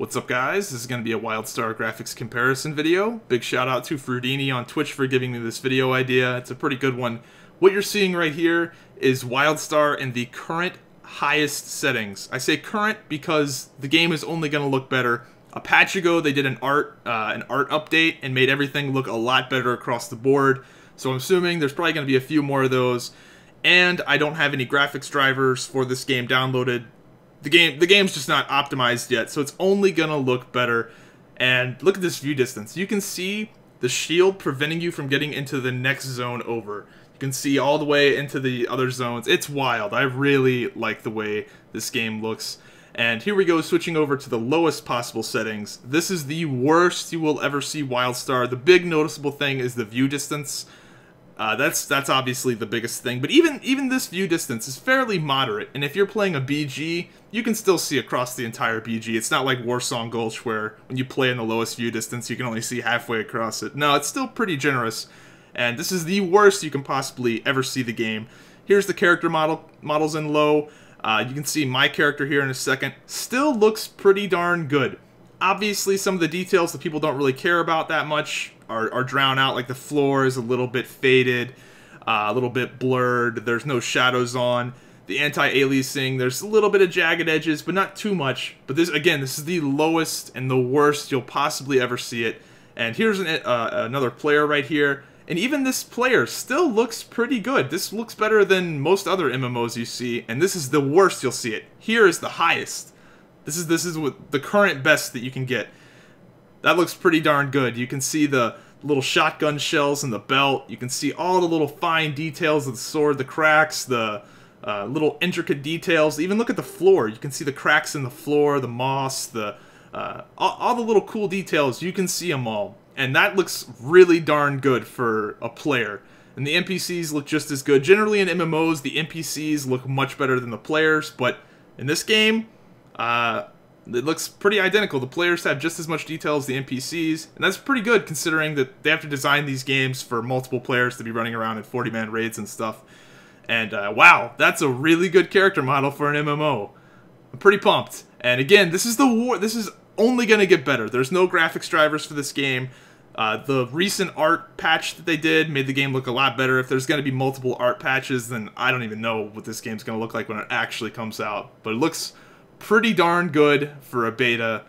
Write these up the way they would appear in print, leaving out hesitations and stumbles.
What's up, guys? This is going to be a Wildstar graphics comparison video. Big shout out to Fruitini on Twitch for giving me this video idea. It's a pretty good one. What you're seeing right here is Wildstar in the current highest settings. I say current because the game is only going to look better. A patch ago, they did an art update and made everything look a lot better across the board. So I'm assuming there's probably going to be a few more of those. And I don't have any graphics drivers for this game downloaded. The game's just not optimized yet, so it's only gonna look better. And look at this view distance. You can see the shield preventing you from getting into the next zone over. You can see all the way into the other zones. It's wild. I really like the way this game looks. And here we go, switching over to the lowest possible settings. This is the worst you will ever see Wildstar. The big noticeable thing is the view distance. That's obviously the biggest thing, but even this view distance is fairly moderate, and if you're playing a BG, you can still see across the entire BG. It's not like Warsong Gulch where when you play in the lowest view distance, you can only see halfway across it. No, it's still pretty generous, and this is the worst you can possibly ever see the game. Here's the character models in low. You can see my character here in a second. Still looks pretty darn good. Obviously, some of the details that people don't really care about that much are drowned out, like the floor is a little bit faded, a little bit blurred, there's no shadows on. The anti-aliasing, there's a little bit of jagged edges, but not too much. But this, again, this is the lowest and the worst you'll possibly ever see it. And here's another player right here, and even this player still looks pretty good. This looks better than most other MMOs you see, and this is the worst you'll see it. Here is the highest. This is what the current best that you can get. That looks pretty darn good. You can see the little shotgun shells in the belt. You can see all the little fine details of the sword, the cracks, the little intricate details. Even look at the floor. You can see the cracks in the floor, the moss, all the little cool details. You can see them all. And that looks really darn good for a player. And the NPCs look just as good. Generally in MMOs, the NPCs look much better than the players. But in this game, it looks pretty identical. The players have just as much detail as the NPCs, and that's pretty good considering that they have to design these games for multiple players to be running around in 40-man raids and stuff. And wow, that's a really good character model for an MMO. I'm pretty pumped. And again, this is only going to get better. There's no graphics drivers for this game. The recent art patch that they did made the game look a lot better. If there's going to be multiple art patches, then I don't even know what this game's going to look like when it actually comes out. But it looks pretty darn good for a beta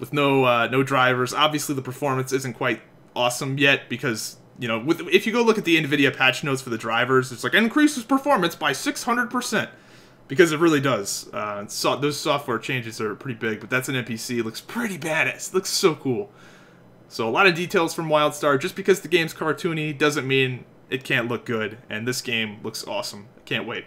with no drivers. Obviously, the performance isn't quite awesome yet because, you know, if you go look at the NVIDIA patch notes for the drivers, it's like increases performance by 600%, because it really does. Those software changes are pretty big, but that's an NPC. It looks pretty badass. It looks so cool. So a lot of details from Wildstar. Just because the game's cartoony doesn't mean it can't look good, and this game looks awesome. I can't wait.